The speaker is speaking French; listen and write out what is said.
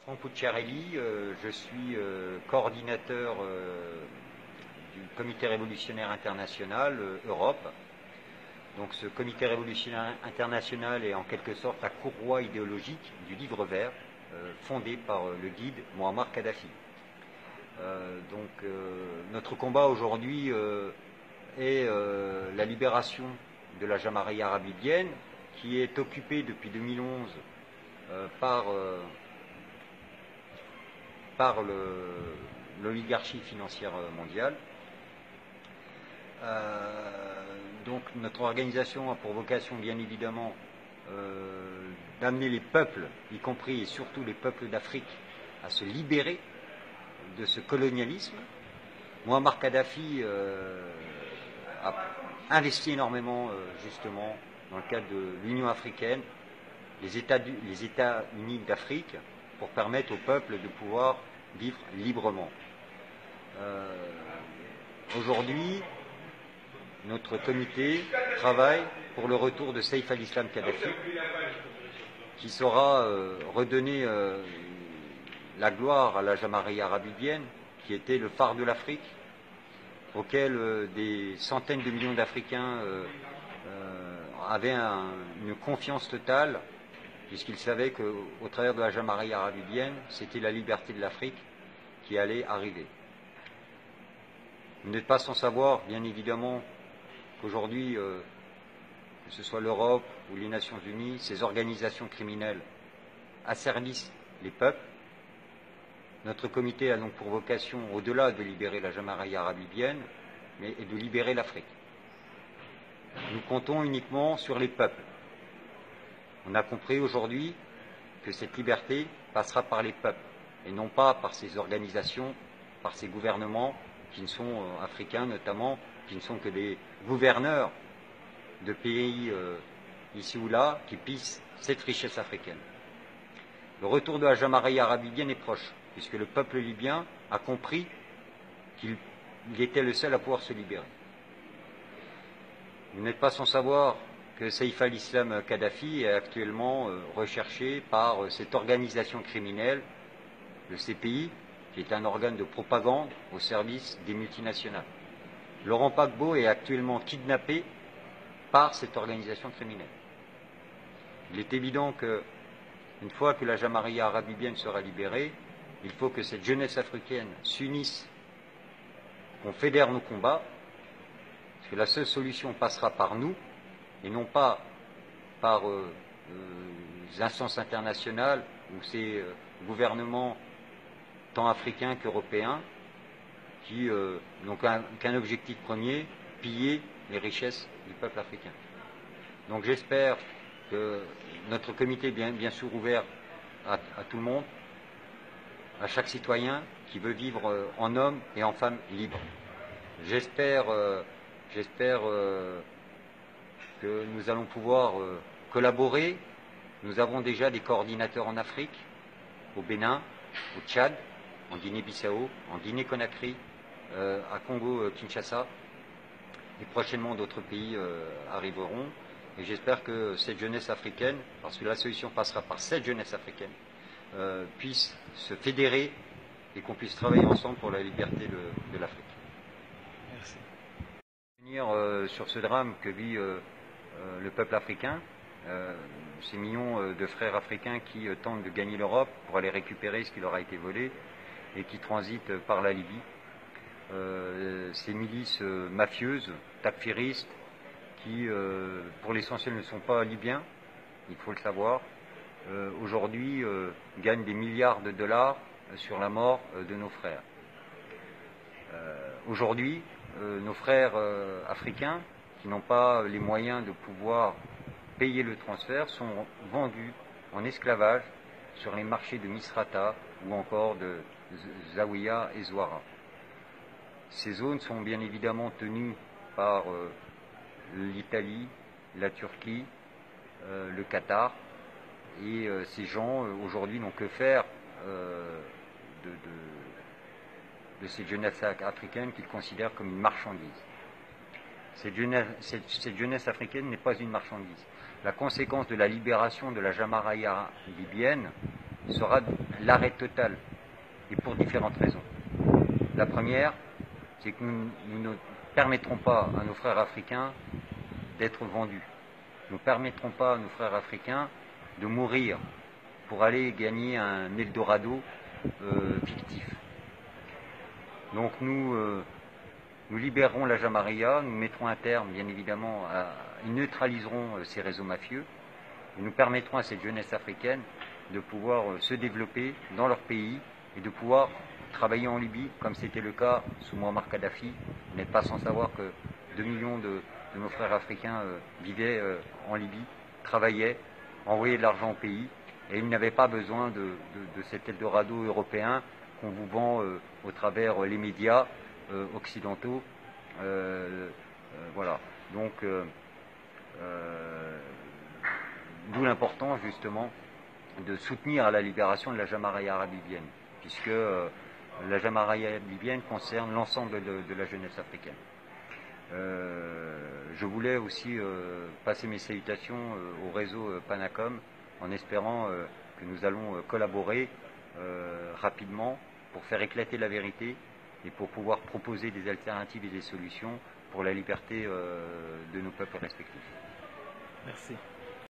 Franck Pucciarelli, je suis coordinateur du Comité révolutionnaire international Europe. Donc ce Comité révolutionnaire international est en quelque sorte la courroie idéologique du livre vert fondé par le guide Muammar Kadhafi. Notre combat aujourd'hui est la libération de la Jamaïque arabe libyenne, qui est occupée depuis 2011 par l'oligarchie financière mondiale. Donc notre organisation a pour vocation bien évidemment d'amener les peuples, y compris et surtout les peuples d'Afrique, à se libérer de ce colonialisme. Muammar Kadhafi a investi énormément justement dans le cadre de l'Union africaine, les États unis d'Afrique, pour permettre au peuple de pouvoir vivre librement. Aujourd'hui, notre comité travaille pour le retour de Saïf al-Islam Kadhafi, qui saura redonner la gloire à la Jamaïque arabe libyenne, qui était le phare de l'Afrique, auquel des centaines de millions d'Africains avaient une confiance totale, puisqu'ils savaient qu'au travers de la Jamaïque arabe libyenne, c'était la liberté de l'Afrique qui allait arriver. Vous n'êtes pas sans savoir, bien évidemment, qu'aujourd'hui, que ce soit l'Europe ou les Nations Unies, ces organisations criminelles asservissent les peuples. Notre comité a donc pour vocation, au-delà de libérer la Jamaïque arabe libyenne, mais de libérer l'Afrique. Nous comptons uniquement sur les peuples. On a compris aujourd'hui que cette liberté passera par les peuples, et non pas par ces organisations, par ces gouvernements qui ne sont africains notamment, qui ne sont que des gouverneurs de pays ici ou là, qui pillent cette richesse africaine. Le retour de la Jamaïque arabe libyenne est proche, puisque le peuple libyen a compris qu'il était le seul à pouvoir se libérer. Vous n'êtes pas sans savoir que Saïf al-Islam Kadhafi est actuellement recherché par cette organisation criminelle, le CPI, qui est un organe de propagande au service des multinationales. Laurent Gbagbo est actuellement kidnappé par cette organisation criminelle. Il est évident qu'une fois que la Jamaïque arabe libyenne sera libérée, il faut que cette jeunesse africaine s'unisse, qu'on fédère nos combats, parce que la seule solution passera par nous, et non pas par les instances internationales ou ces gouvernements tant africains qu'européens qui n'ont qu'un objectif premier, piller les richesses du peuple africain. Donc j'espère que notre comité est bien sûr ouvert à tout le monde, à chaque citoyen qui veut vivre en homme et en femme libre. J'espère que nous allons pouvoir collaborer. Nous avons déjà des coordinateurs en Afrique, au Bénin, au Tchad, en Guinée-Bissau, en Guinée-Conakry, à Congo-Kinshasa, et prochainement d'autres pays arriveront. Et j'espère que cette jeunesse africaine, parce que la solution passera par cette jeunesse africaine, puisse se fédérer et qu'on puisse travailler ensemble pour la liberté de l'Afrique. Merci. Venir sur ce drame que vit le peuple africain, ces millions de frères africains qui tentent de gagner l'Europe pour aller récupérer ce qui leur a été volé et qui transitent par la Libye. Ces milices mafieuses, takfiristes, qui pour l'essentiel ne sont pas libyens, il faut le savoir, aujourd'hui gagnent des milliards de dollars sur la mort de nos frères. Aujourd'hui, nos frères africains, qui n'ont pas les moyens de pouvoir payer le transfert, sont vendus en esclavage sur les marchés de Misrata ou encore de Zawiya et Zouara. Ces zones sont bien évidemment tenues par l'Italie, la Turquie, le Qatar, et ces gens aujourd'hui n'ont que faire de cette jeunesse africaine qu'ils considèrent comme une marchandise. Cette jeunesse africaine n'est pas une marchandise. La conséquence de la libération de la Jamaïque libyenne sera l'arrêt total, et pour différentes raisons. La première, c'est que nous ne permettrons pas à nos frères africains d'être vendus. Nous ne permettrons pas à nos frères africains de mourir pour aller gagner un Eldorado fictif. Donc nous libérerons la Jamaria, nous mettrons un terme, bien évidemment, nous neutraliserons ces réseaux mafieux, et nous permettrons à cette jeunesse africaine de pouvoir se développer dans leur pays et de pouvoir travailler en Libye, comme c'était le cas sous Muammar Kadhafi. Vous n'êtes pas sans savoir que 2 millions de nos frères africains vivaient en Libye, travaillaient, envoyaient de l'argent au pays, et ils n'avaient pas besoin de cet Eldorado européen qu'on vous vend au travers les médias occidentaux. Voilà. Donc, d'où l'importance justement de soutenir la libération de la Jamaria libyenne, puisque la Jamaria libyenne concerne l'ensemble de la jeunesse africaine. Je voulais aussi passer mes salutations au réseau Panacom, en espérant que nous allons collaborer rapidement pour faire éclater la vérité et pour pouvoir proposer des alternatives et des solutions pour la liberté de nos peuples respectifs. Merci.